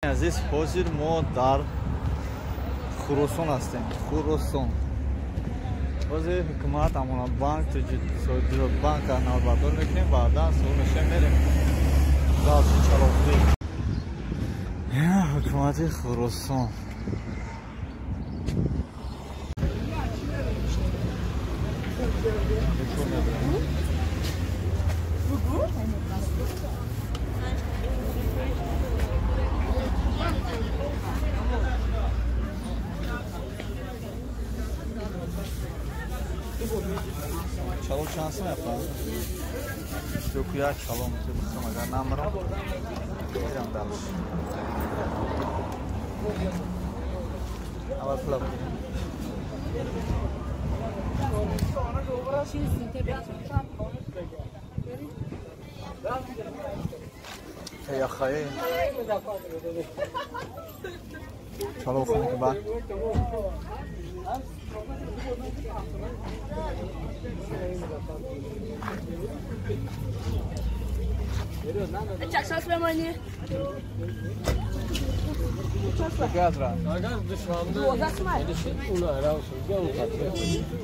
عزیز حاضر ما در خراسان هستیم. خراسان باز حکومت امانت بانک تو بانک نوبردار میکنیم، بعدا سو میشه میریم داشت چلاقی حکومت خراسان. Çalım şansı mı yapalım? Yok ya çalım. Bakalım agar namırım. Gidelim dalış. Ama plak. Ya hayır. Çalım okuyun ki ben. Çaksa Süleyman'ı. Gazra. Agar dışarıda onu arıyorsun.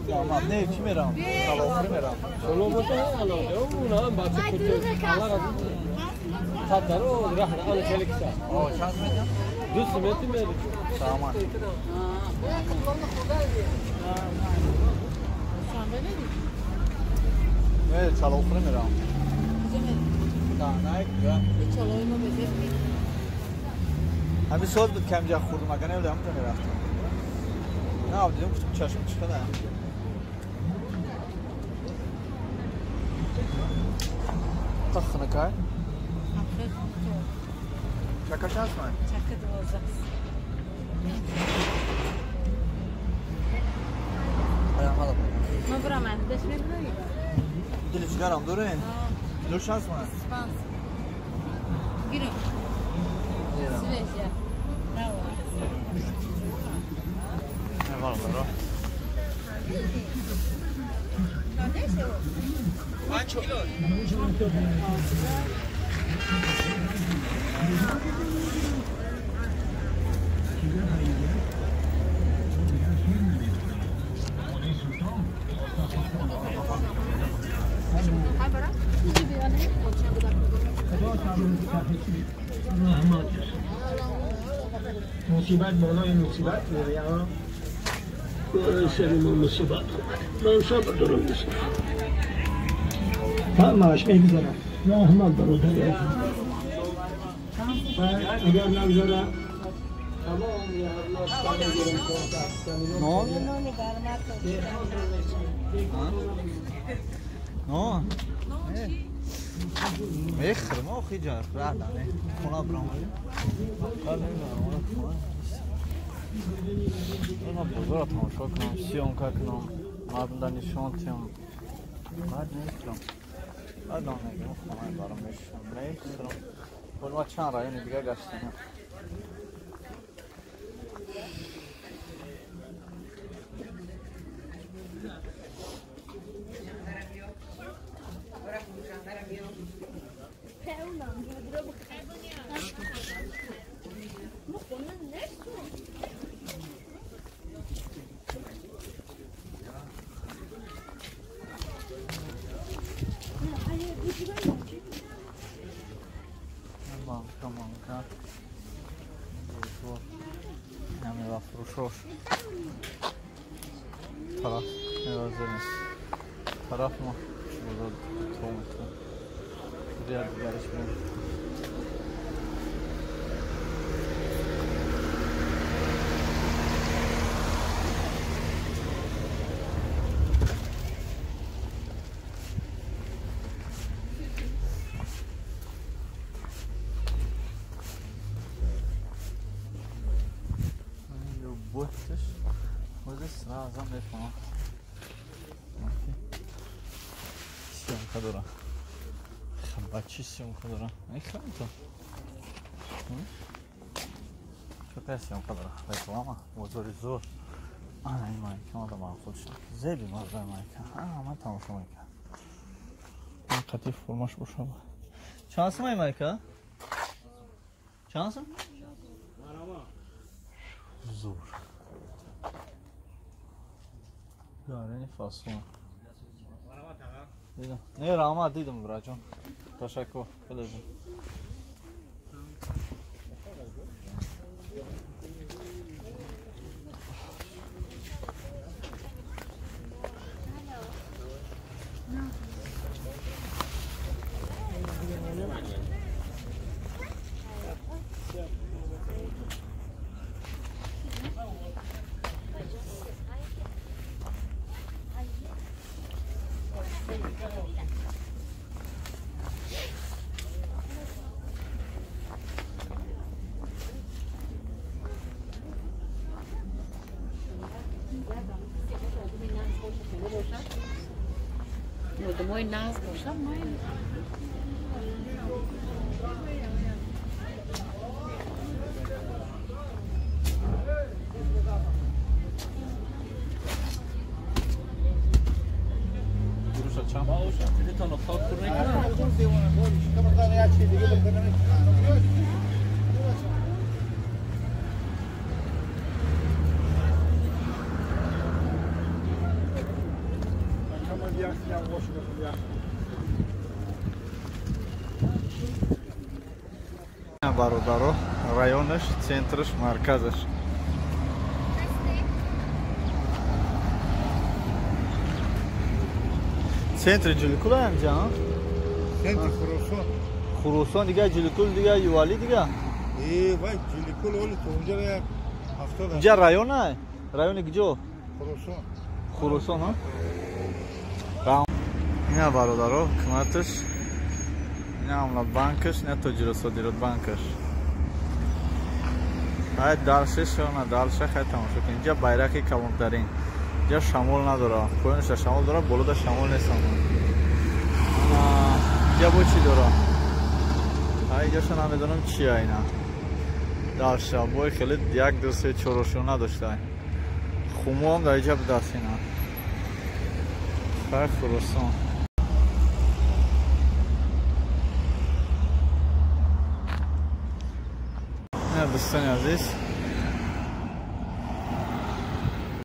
Tamam ne kim eram? Çalım kim eram? Solo motor alıyor. Ona bahçe kutu. Allah Hatta o rahna alı çelikse. O şans mı ya? Düz simeti mi? Tamam. Evet çalım kim eram? نه همین سال بود کم جا خوردم اگر نمیدونم اونجا میرفتم نه دیدم گفتم چشم چیکاره تخنه کار چکش هست من Çakı 12. ayağım alıp ما برام عندش میگویی دلی چیکارم دورین دور شانس من سپانس گیریم سویجه ne var burada? Kaç kilo? مصیبت بالای مصیبت میره یا سرمون مصیبت من صبر دارم بسید همهاش میگذارم یا احمد برادر اگر نگذاره No? No? مخر ما خیلی راه داره خونه برام کار نمیدونم اون بزرگ تماشا کنم سیانکا کنم مردم نشان تیم بعد نمیتونم بعد نمیگم خونه برام میشم ولی چند رایون دیگه گشتم Tamam. Hemen vafruşoş. Taraf ne lazımız? Taraf mı? Burada tohumlu. Diğer gelişme. Boştur. Burada sırağızdan yapmam. Siyonka dora. Bacı siyonka dora. Ne kadar to? Çok az siyonka dora. Reklama. Motoru zor. Ana این مایک ما رو خودش زیبی مزه مایک من تماشا میکنم این قطعی فرماش باشه چانس مای مایک ها چانس زور گارنی فاسون دیدم نه رحمت دیدم برا جان تشکر خیلی جان موی ناز باشم موی چند باشه تا نقطه پر برادرو رایونش центрش مرکزش центр Жиликул اینجا центр Хуросон خراسان دیگه Жиликул دیگه یوالی دیگه وای Жиликул ولی تو اونجا یک 70 اینجا رایونه رایون کجا Хуросон خراسان ها اینا برادرو حکومتش اینا عملات بانکش نه تجارت صادرات بانکش های دالشش نه دالش خیلی تماشا کن اینجا بیرقی کلانترین اینجا شمال نداره پایینش شمال داره بالا شمال نیست اینجا با چی داره های اینجاشو نمیدونم چیه اینا دالش بای خیلی یک دو سه چهارشون نداشته خمو هم در اینجا بدست اینا خیلی خراسان دوستان عزیز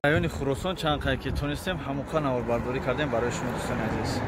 رایون خراسان چند قدر که تونستیم همون نوار برداری کردیم برای شما دوستان عزیز